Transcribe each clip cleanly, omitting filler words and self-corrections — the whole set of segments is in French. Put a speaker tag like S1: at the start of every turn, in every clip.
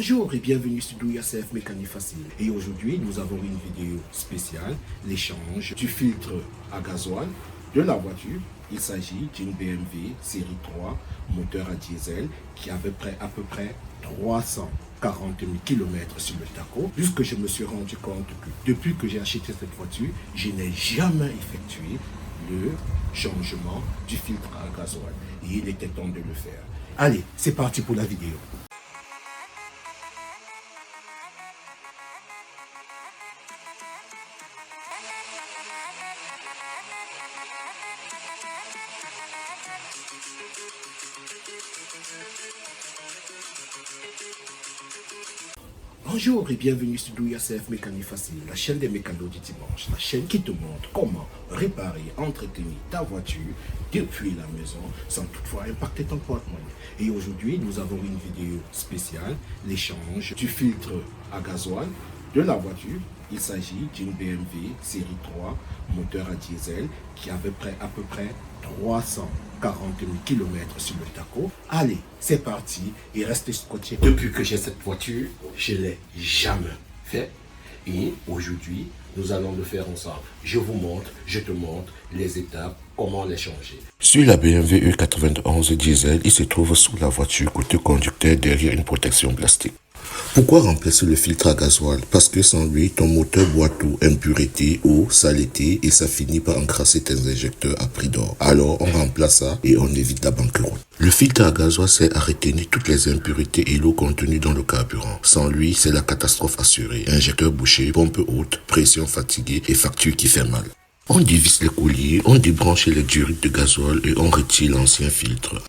S1: Bonjour et bienvenue sur DoYourself Mécanique Facile. Et aujourd'hui, nous avons une vidéo spéciale, l'échange du filtre à gasoil de la voiture. Il s'agit d'une BMW série 3, moteur à diesel, qui avait à peu près 340 000 km sur le tacho. Puisque je me suis rendu compte que depuis que j'ai acheté cette voiture, je n'ai jamais effectué le changement du filtre à gasoil. Et il était temps de le faire. Allez, c'est parti pour la vidéo. Bonjour et bienvenue sur DoYourself Mécanique Facile, la chaîne des mécanos du dimanche, la chaîne qui te montre comment réparer, entretenir ta voiture depuis la maison sans toutefois impacter ton porte-monnaie. Et aujourd'hui, nous avons une vidéo spéciale, l'échange du filtre à gasoil de la voiture. Il s'agit d'une BMW série 3, moteur à diesel, qui avait à peu près 340 000 km sur le tacho. Allez, c'est parti et restez scotché. Depuis que j'ai cette voiture, je ne l'ai jamais fait. Et aujourd'hui, nous allons le faire ensemble. Je vous montre, je te montre les étapes, comment les changer.
S2: Sur la BMW E91 diesel, il se trouve sous la voiture côté conducteur derrière une protection plastique. Pourquoi remplacer le filtre à gasoil? Parce que sans lui, ton moteur boit tout, impureté, eau, saleté, et ça finit par encrasser tes injecteurs à prix d'or. Alors, on remplace ça et on évite la banqueroute. Le filtre à gasoil sert à retenir toutes les impuretés et l'eau contenues dans le carburant. Sans lui, c'est la catastrophe assurée. Injecteur bouché, pompe haute, pression fatiguée et facture qui fait mal. On dévisse les colliers, on débranche les durites de gasoil et on retire l'ancien filtre.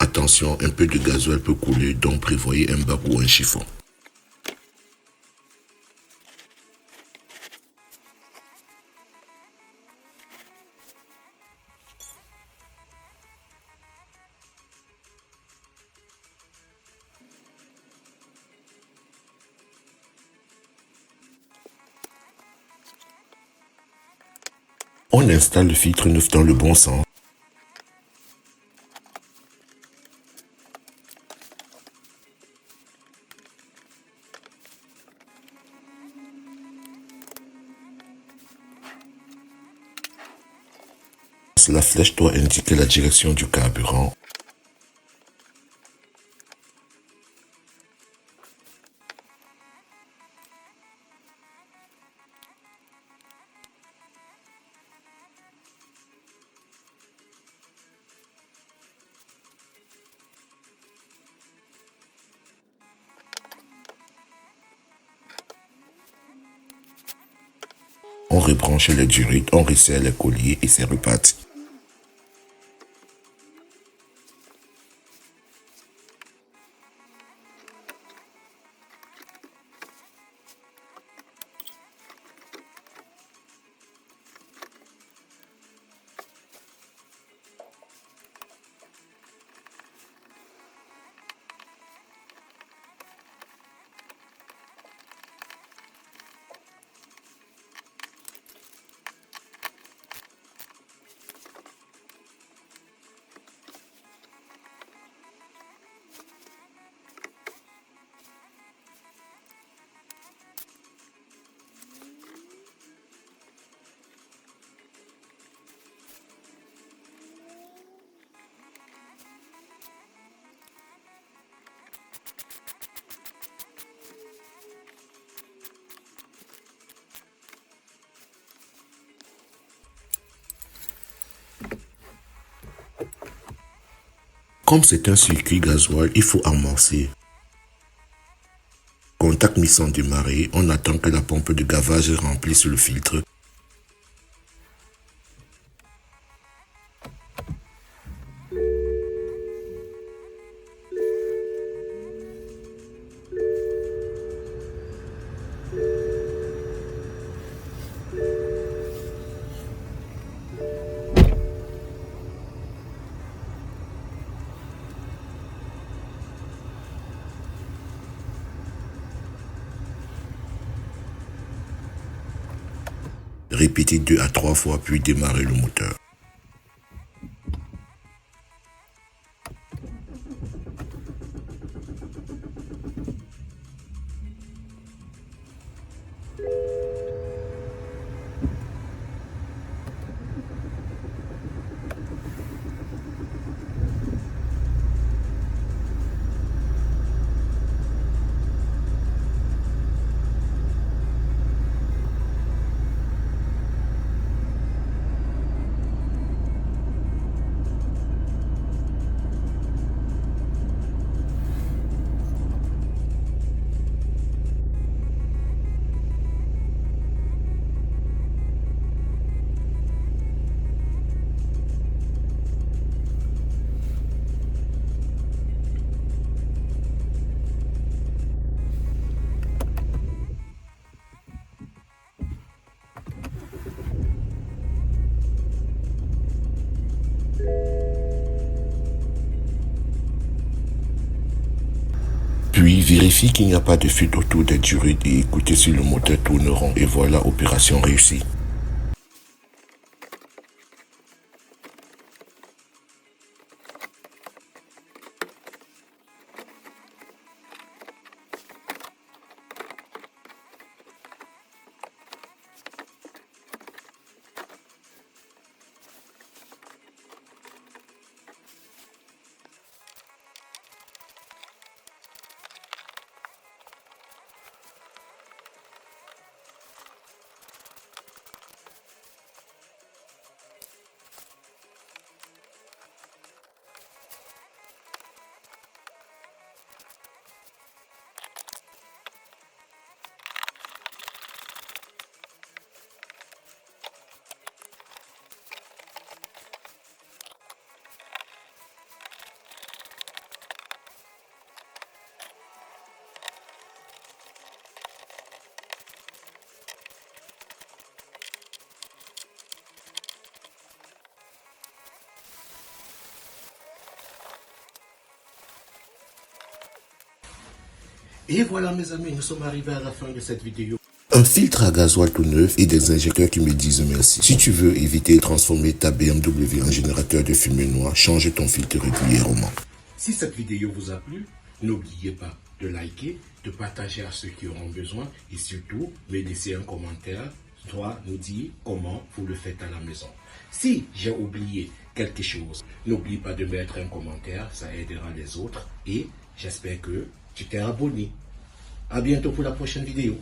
S2: Attention, un peu de gasoil peut couler, donc prévoyez un bac ou un chiffon. On installe le filtre neuf dans le bon sens. La flèche doit indiquer la direction du carburant. On rebranche les durites, on resserre les colliers et c'est reparti. Comme c'est un circuit gasoil, il faut amorcer. Contact mis sans démarrer, on attend que la pompe de gavage remplisse le filtre. Répétez 2 à 3 fois puis démarrez le moteur. Puis vérifie qu'il n'y a pas de fuite autour des durées et écoutez si le moteur tourne rond. Et voilà, opération réussie.
S1: Et voilà mes amis, nous sommes arrivés à la fin de cette vidéo.
S2: Un filtre à gasoil tout neuf et des injecteurs qui me disent merci. Si tu veux éviter de transformer ta BMW en générateur de fumée noire, change ton filtre régulièrement.
S1: Si cette vidéo vous a plu, n'oubliez pas de liker, de partager à ceux qui auront besoin et surtout, me laisser un commentaire, soit nous dire comment vous le faites à la maison. Si j'ai oublié quelque chose, n'oublie pas de mettre un commentaire, ça aidera les autres et j'espère que tu t'es abonné. À bientôt pour la prochaine vidéo.